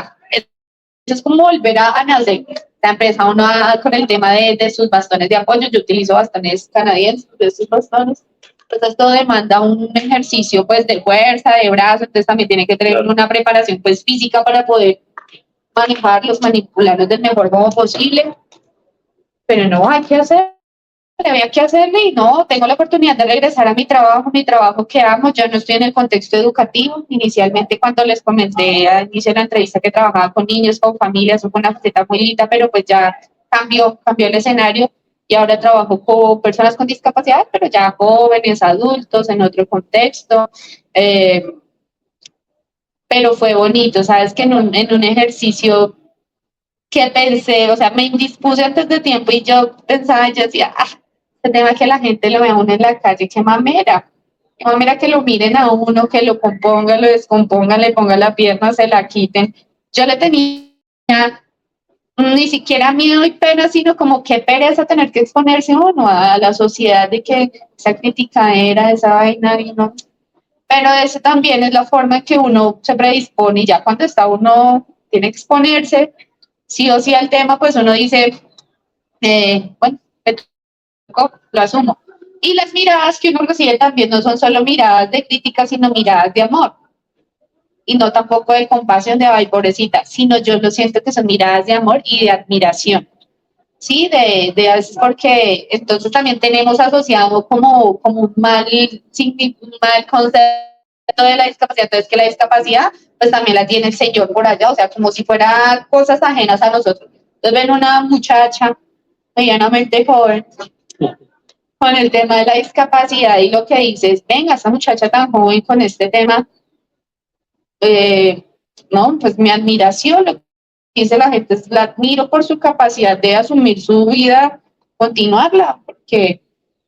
es como volver a nacer. La empresa uno con el tema de sus bastones de apoyo. Yo utilizo bastones canadienses, de estos bastones. Entonces, esto demanda un ejercicio pues de fuerza, de brazo, entonces también tiene que tener una preparación pues física para poder manejarlos, manipularlos del mejor modo posible. Pero no, había que hacerle y no, tengo la oportunidad de regresar a mi trabajo que amo. Yo no estoy en el contexto educativo. Inicialmente, cuando les comenté al inicio de la entrevista que trabajaba con niños, con familias, con una faceta muy linda, pero pues ya cambió el escenario y ahora trabajo con personas con discapacidad, pero ya jóvenes, adultos, en otro contexto. Pero fue bonito, sabes que en un ejercicio que pensé, o sea, me indispuse antes de tiempo y yo pensaba, yo decía, el tema que la gente lo vea a uno en la calle, qué mamera que lo miren a uno, que lo compongan, lo descompongan, le pongan la pierna, se la quiten. Yo le tenía ni siquiera miedo y pena, sino como qué pereza tener que exponerse uno a la sociedad de que esa crítica era esa vaina y no. Pero eso también es la forma en que uno se predispone y ya cuando está uno tiene que exponerse, sí o sí al tema, pues uno dice, bueno, lo asumo. Y las miradas que uno recibe también no son solo miradas de crítica, sino miradas de amor. Y no tampoco de compasión de, ay, pobrecita, sino yo lo siento que son miradas de amor y de admiración. Sí, de a veces porque entonces también tenemos asociado como un mal concepto de la discapacidad, entonces que la discapacidad pues también la tiene el Señor por allá, o sea, como si fuera cosas ajenas a nosotros. Entonces ven una muchacha medianamente joven con el tema de la discapacidad y lo que dice es, venga, esta muchacha tan joven con este tema, no, pues mi admiración, lo que dice la gente es, la admiro por su capacidad de asumir su vida, continuarla, porque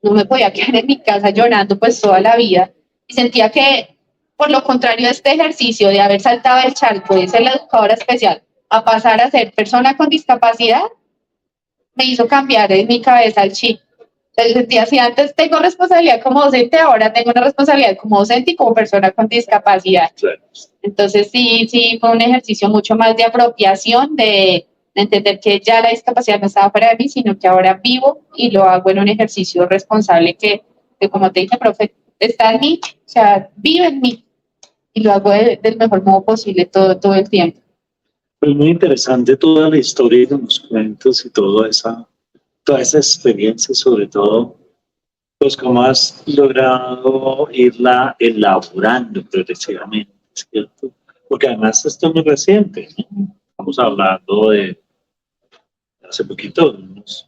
no me podía quedar en mi casa llorando pues toda la vida y sentía que por lo contrario de este ejercicio de haber saltado el charco de ser la educadora especial a pasar a ser persona con discapacidad, me hizo cambiar en mi cabeza el chip. Entonces, si antes tengo responsabilidad como docente, ahora tengo una responsabilidad como docente y como persona con discapacidad. Claro. Entonces, sí, fue un ejercicio mucho más de apropiación, de entender que ya la discapacidad no estaba fuera de mí, sino que ahora vivo y lo hago en un ejercicio responsable que como te dije, profe, está en mí, o sea, vive en mí y lo hago del mejor modo posible todo el tiempo. Pues muy interesante toda la historia de los cuentos y toda esa experiencia, sobre todo, pues cómo has logrado irla elaborando progresivamente, ¿cierto? Porque además esto es muy reciente, ¿no? Estamos hablando de hace poquito, unos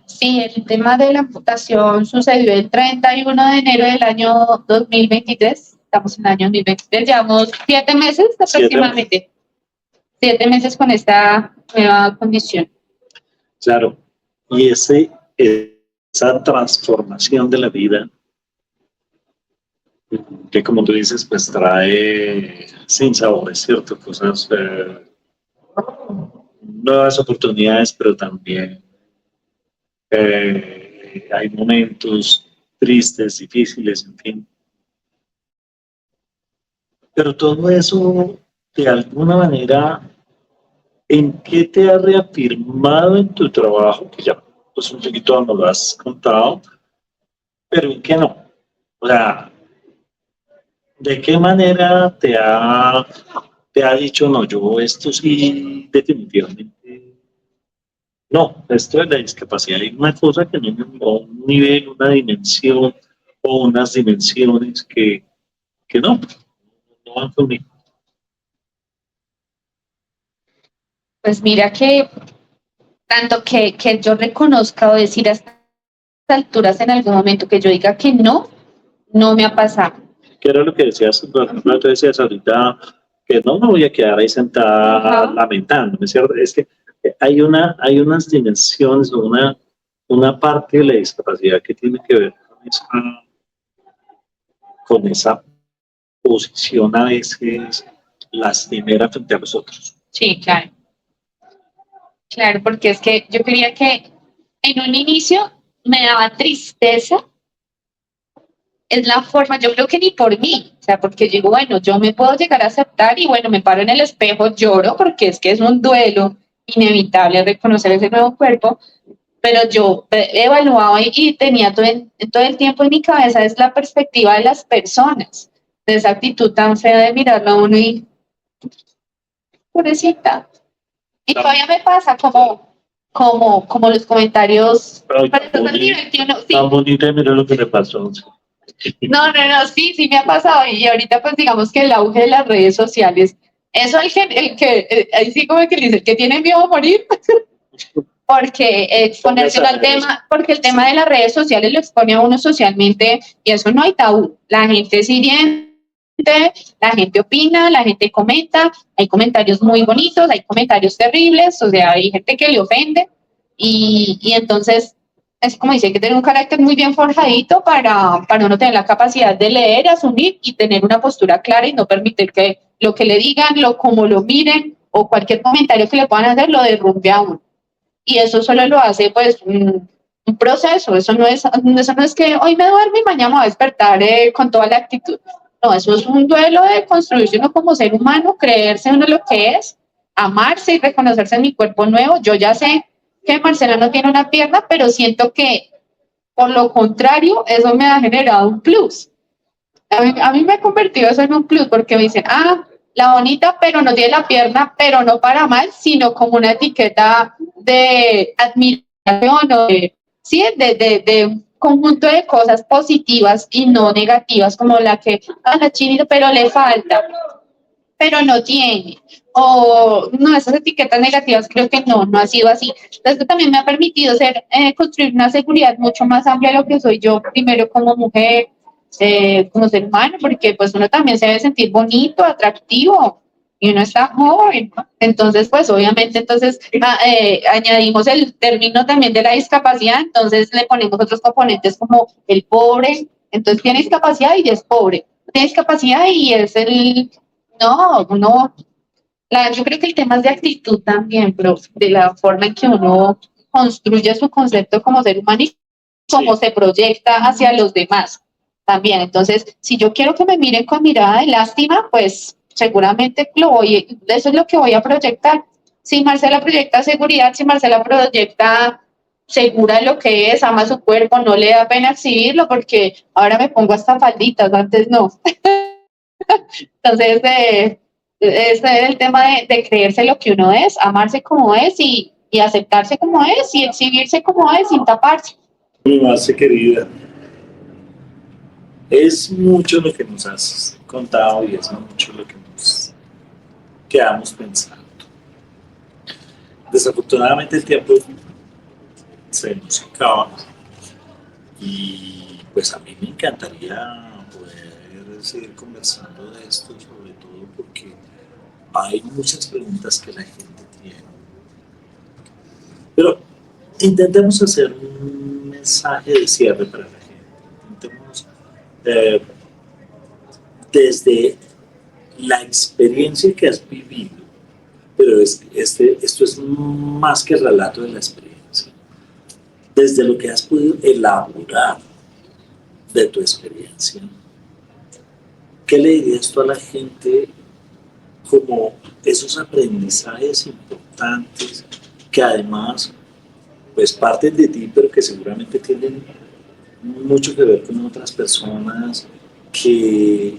Sí, el tema de la amputación sucedió el 31 de enero del año 2023. Estamos en el año 2023, llevamos 7 meses aproximadamente. 7 meses con esta nueva condición. Claro, y esa transformación de la vida, que como tú dices, pues trae sin sabores, ¿cierto? Cosas, nuevas oportunidades, pero también hay momentos tristes, difíciles, en fin. Pero todo eso, de alguna manera, ¿en qué te ha reafirmado en tu trabajo? Que ya pues un poquito nos lo has contado, pero ¿en qué no? O sea, ¿de qué manera te ha dicho, no, yo esto sí, definitivamente, no, esto de la discapacidad hay una cosa que no me da un nivel, una dimensión o unas dimensiones que no van conmigo? Pues mira que tanto que yo reconozca o decir a estas alturas en algún momento que yo diga que no me ha pasado. ¿Qué era lo que decías? Por ejemplo, tú decías ahorita que no me voy a quedar ahí sentada lamentándome, ¿cierto? Es que hay unas dimensiones, una parte de la discapacidad que tiene que ver con esa posición a veces lastimera frente a los otros. Sí, claro. Claro, porque es que yo quería que en un inicio me daba tristeza, es la forma, yo creo que ni por mí, o sea, porque digo, bueno, yo me puedo llegar a aceptar y bueno, me paro en el espejo, lloro, porque es que es un duelo inevitable reconocer ese nuevo cuerpo, pero yo evaluaba y tenía todo el tiempo en mi cabeza es la perspectiva de las personas, de esa actitud tan fea de mirarlo a uno y, pobrecita. Y todavía me pasa como los comentarios. Ay, Sí. tan bonita, mira lo que me pasó. No, sí me ha pasado. Y ahorita, pues digamos que el auge de las redes sociales, eso ahí sí como que dice, el que tiene miedo a morir, porque exponerse al tema, porque el tema de las redes sociales lo expone a uno socialmente y eso no hay tabú. La gente es hiriente, la gente opina, la gente comenta, hay comentarios muy bonitos, hay comentarios terribles, o sea, hay gente que le ofende y entonces es como dice, hay que tener un carácter muy bien forjadito para uno tener la capacidad de leer, asumir y tener una postura clara y no permitir que lo que le digan, como lo miren o cualquier comentario que le puedan hacer lo derrumbe a uno. Y eso solo lo hace pues un proceso, eso no es que hoy me duermo y mañana me voy a despertar con toda la actitud. No, eso es un duelo de construirse uno como ser humano, creerse uno lo que es, amarse y reconocerse en mi cuerpo nuevo. Yo ya sé que Marcela no tiene una pierna, pero siento que por lo contrario, eso me ha generado un plus. A mí me ha convertido eso en un plus porque me dicen, la bonita, pero no tiene la pierna, pero no para mal, sino como una etiqueta de admiración o sí, de un conjunto de cosas positivas y no negativas, como la que, la chinita, pero le falta, pero no tiene. O no, esas etiquetas negativas creo que no ha sido así. Esto también me ha permitido construir una seguridad mucho más amplia de lo que soy yo, primero como mujer, como ser humano, porque pues uno también se debe sentir bonito, atractivo, y uno está joven. Entonces, pues obviamente, entonces añadimos el término también de la discapacidad, entonces le ponemos otros componentes como el pobre, entonces tiene discapacidad y es pobre, tiene discapacidad y es yo creo que el tema es de actitud también, pero de la forma en que uno construye su concepto como ser humano y como se proyecta hacia los demás también. Entonces, si yo quiero que me miren con mirada de lástima, pues seguramente eso es lo que voy a proyectar. Si Marcela proyecta seguridad, si Marcela proyecta segura de lo que es, ama su cuerpo, no le da pena exhibirlo, porque ahora me pongo hasta falditas, antes no. Entonces, ese es el tema de creerse lo que uno es, amarse como es y aceptarse como es y exhibirse como es sin taparse. Mi Marce querida, es mucho lo que nos has contado y es mucho lo que nos quedamos pensando. Desafortunadamente el tiempo se nos acaba y pues a mí me encantaría poder seguir conversando de esto, sobre todo porque hay muchas preguntas que la gente tiene. Pero intentemos hacer un mensaje de cierre para la gente. Intentemos desde la experiencia que has vivido, pero esto es más que el relato de la experiencia, desde lo que has podido elaborar de tu experiencia. ¿Qué le dirías tú a la gente como esos aprendizajes importantes que además pues parten de ti, pero que seguramente tienen mucho que ver con otras personas que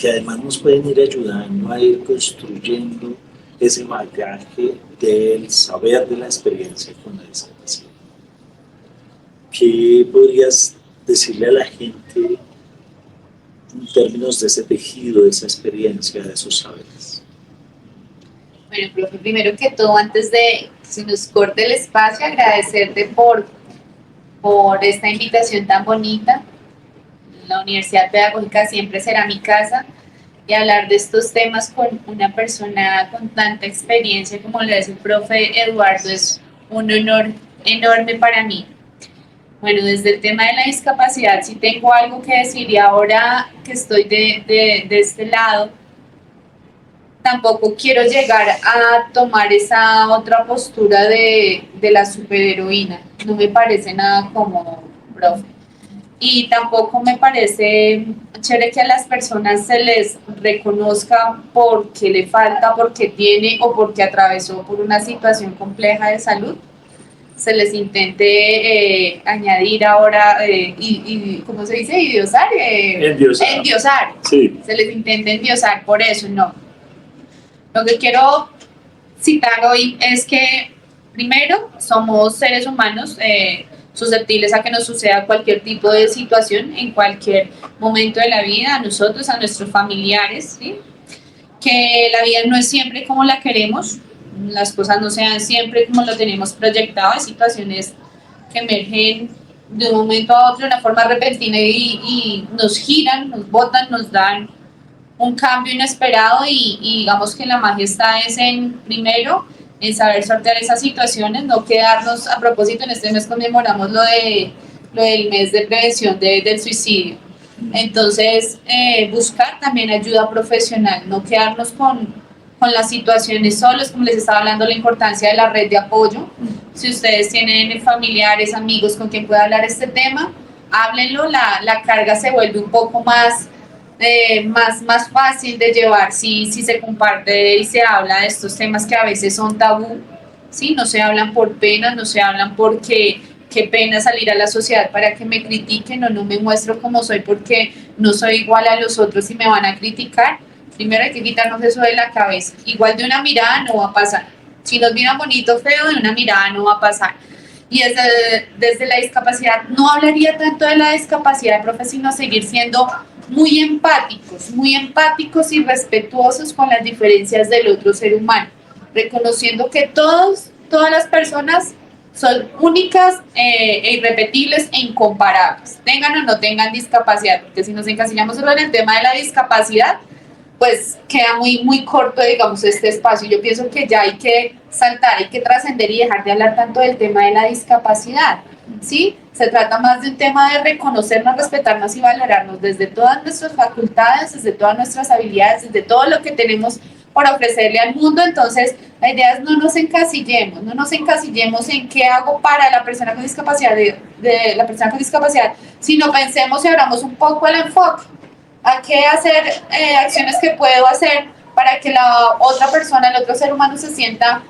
además nos pueden ir ayudando a ir construyendo ese bagaje del saber de la experiencia con la discapacidad? ¿Qué podrías decirle a la gente en términos de ese tejido, de esa experiencia, de esos saberes? Bueno, profe, primero que todo, antes de que se nos corte el espacio, agradecerte por esta invitación tan bonita. La Universidad Pedagógica siempre será mi casa y hablar de estos temas con una persona con tanta experiencia como lo es el profe Eduardo es un honor enorme para mí. Bueno, desde el tema de la discapacidad, sí tengo algo que decir y ahora que estoy de este lado, tampoco quiero llegar a tomar esa otra postura de la superheroína. No me parece nada cómodo, profe. Y tampoco me parece chévere que a las personas se les reconozca porque le falta, porque tiene o porque atravesó por una situación compleja de salud. Se les intente añadir ahora, ¿cómo se dice? Endiosar. Endiosar. Sí. Se les intente endiosar por eso, no. Lo que quiero citar hoy es que, primero, somos seres humanos susceptibles a que nos suceda cualquier tipo de situación en cualquier momento de la vida, a nosotros, a nuestros familiares, ¿sí? Que la vida no es siempre como la queremos, las cosas no se dan siempre como lo tenemos proyectado, hay situaciones que emergen de un momento a otro de una forma repentina y nos giran, nos botan, nos dan un cambio inesperado y digamos que la magia está es en, primero, en saber sortear esas situaciones, no quedarnos, a propósito en este mes conmemoramos lo del mes de prevención del suicidio. Entonces, buscar también ayuda profesional, no quedarnos con las situaciones solos, como les estaba hablando, la importancia de la red de apoyo. Si ustedes tienen familiares, amigos con quien pueda hablar este tema, háblenlo, la carga se vuelve un poco más fácil de llevar si se comparte y se habla de estos temas que a veces son tabú, ¿sí? No se hablan por pena, no se hablan porque qué pena salir a la sociedad para que me critiquen o no me muestro como soy porque no soy igual a los otros y me van a criticar. Primero hay que quitarnos eso de la cabeza. Igual de una mirada no va a pasar. Si nos miran bonito o feo, de una mirada no va a pasar. Y desde la discapacidad, no hablaría tanto de la discapacidad, profe, sino seguir siendo muy empáticos y respetuosos con las diferencias del otro ser humano, reconociendo que todas las personas son únicas e irrepetibles e incomparables, tengan o no tengan discapacidad, porque si nos encasillamos solo en el tema de la discapacidad, pues queda muy corto, digamos, este espacio. Yo pienso que ya hay que saltar, hay que trascender y dejar de hablar tanto del tema de la discapacidad, ¿sí? Se trata más de un tema de reconocernos, respetarnos y valorarnos desde todas nuestras facultades, desde todas nuestras habilidades, desde todo lo que tenemos por ofrecerle al mundo. Entonces, La idea es no nos encasillemos en qué hago para la persona con discapacidad, de la persona con discapacidad, sino pensemos y abramos un poco el enfoque a qué hacer, acciones que puedo hacer para que la otra persona, el otro ser humano se sienta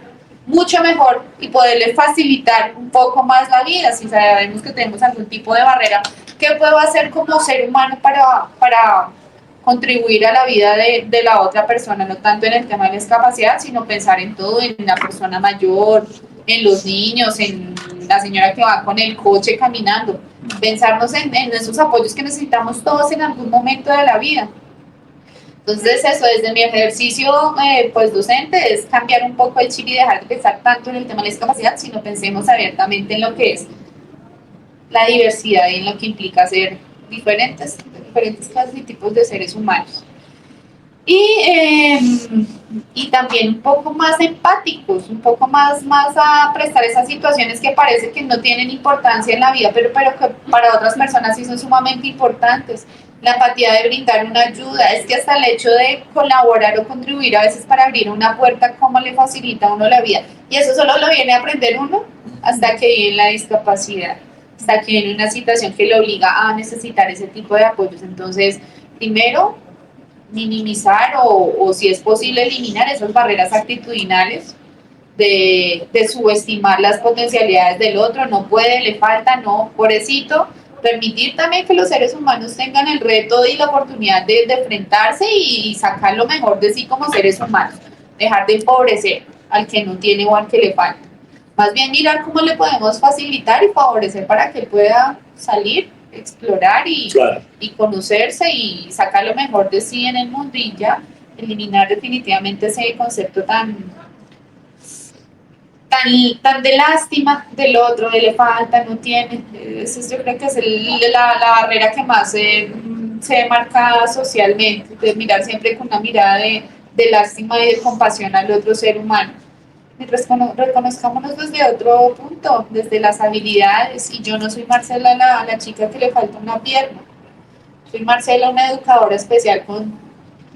mucho mejor y poderle facilitar un poco más la vida. Si sabemos que tenemos algún tipo de barrera, ¿qué puedo hacer como ser humano para contribuir a la vida de la otra persona? No tanto en el tema de la discapacidad, sino pensar en todo, en la persona mayor, en los niños, en la señora que va con el coche caminando. Pensarnos en esos apoyos que necesitamos todos en algún momento de la vida. Entonces eso, desde mi ejercicio pues docente, es cambiar un poco el chip y dejar de pensar tanto en el tema de la discapacidad, sino pensemos abiertamente en lo que es la diversidad y en lo que implica ser diferentes clases y tipos de seres humanos. Y también un poco más empáticos, un poco más a prestar esas situaciones que parece que no tienen importancia en la vida, pero que para otras personas sí son sumamente importantes. La empatía de brindar una ayuda, es que hasta el hecho de colaborar o contribuir a veces para abrir una puerta, cómo le facilita a uno la vida. Y eso solo lo viene a aprender uno hasta que viene la discapacidad, hasta que viene una situación que le obliga a necesitar ese tipo de apoyos. Entonces, primero, minimizar o si es posible eliminar esas barreras actitudinales de subestimar las potencialidades del otro, no puede, le falta, no, pobrecito. Permitir también que los seres humanos tengan el reto y la oportunidad de enfrentarse y sacar lo mejor de sí como seres humanos, dejar de empobrecer al que no tiene o al que le falta. Más bien mirar cómo le podemos facilitar y favorecer para que él pueda salir, explorar y conocerse y sacar lo mejor de sí en el mundo y ya eliminar definitivamente ese concepto tan de lástima del otro, de le falta, no tiene. Eso yo creo que es la barrera que más se marca socialmente, de mirar siempre con una mirada de lástima y de compasión al otro ser humano. Y reconozcámonos desde otro punto, desde las habilidades. Y yo no soy Marcela la chica que le falta una pierna. Soy Marcela, una educadora especial con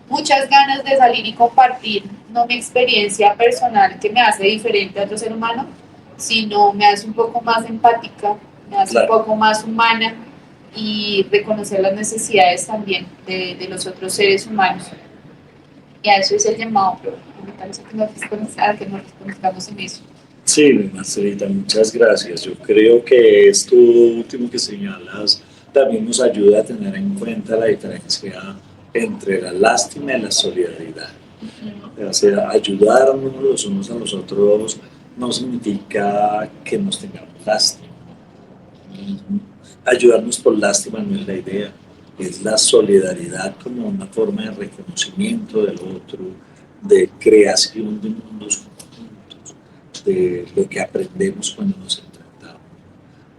muchas ganas de salir y compartir, no mi experiencia personal que me hace diferente a otro ser humano, sino me hace un poco más empática, me hace un poco más humana y reconocer las necesidades también de los otros seres humanos. Y a eso es el llamado, pero me parece que nos reconozcamos en eso. Sí, Marcelita, muchas gracias. Yo creo que esto último que señalas también nos ayuda a tener en cuenta la diferencia entre la lástima y la solidaridad. O sea, ayudarnos los unos a los otros no significa que nos tengamos lástima. Ayudarnos por lástima no es la idea, es la solidaridad como una forma de reconocimiento del otro, de creación de mundos conjuntos, de lo que aprendemos cuando nos enfrentamos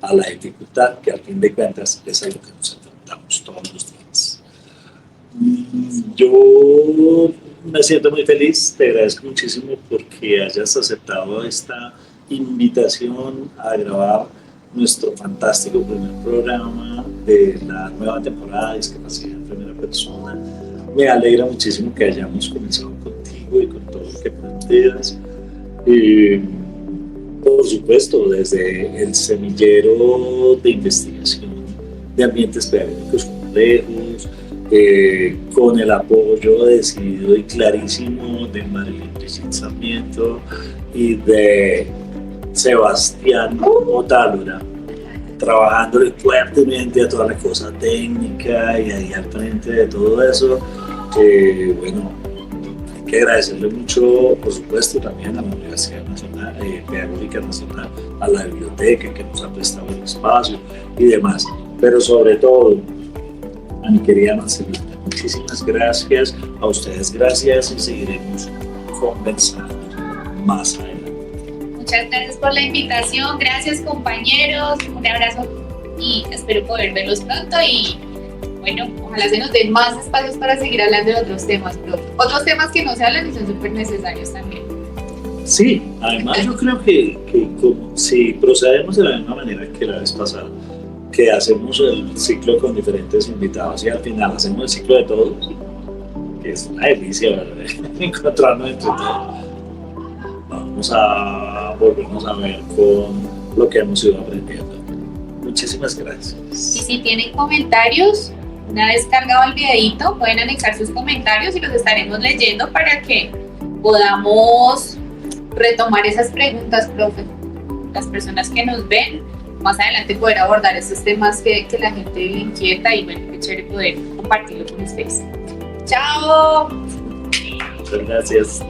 a la dificultad, que al fin de cuentas es a lo que nos enfrentamos todos los días. Yo me siento muy feliz, te agradezco muchísimo porque hayas aceptado esta invitación a grabar nuestro fantástico primer programa de la nueva temporada de Discapacidad en Primera Persona. Me alegra muchísimo que hayamos comenzado contigo y con todo lo que planteas. Por supuesto, desde el semillero de investigación de ambientes pedagógicos complejos, con el apoyo decidido y clarísimo de Marilyn Brigitte Sarmiento y de Sebastián Otálora, trabajándole fuertemente a toda la cosa técnica y ahí al frente de todo eso. Bueno, hay que agradecerle mucho, por supuesto, también a la Universidad Nacional, Pedagógica Nacional, a la biblioteca que nos ha prestado el espacio y demás, pero sobre todo a mi querida Marcelita, muchísimas gracias, a ustedes gracias y seguiremos conversando más adelante. Muchas gracias por la invitación, gracias compañeros, un abrazo y espero poder verlos pronto y bueno, ojalá se nos den más espacios para seguir hablando de otros temas, pero otros temas que no se hablan y son súper necesarios también. Sí, además yo creo que como si procedemos de la misma manera que la vez pasada, que hacemos el ciclo con diferentes invitados y al final hacemos el ciclo de todos, que es una delicia, ¿verdad? Encontrarnos entre todos. vamos a volvernos a ver con lo que hemos ido aprendiendo. Muchísimas gracias. Y si tienen comentarios, una vez cargado el videito, pueden anexar sus comentarios y los estaremos leyendo para que podamos retomar esas preguntas, profe. Las personas que nos ven, más adelante poder abordar esos temas que la gente le inquieta y bueno, qué chévere poder compartirlo con ustedes. ¡Chao! Muchas gracias.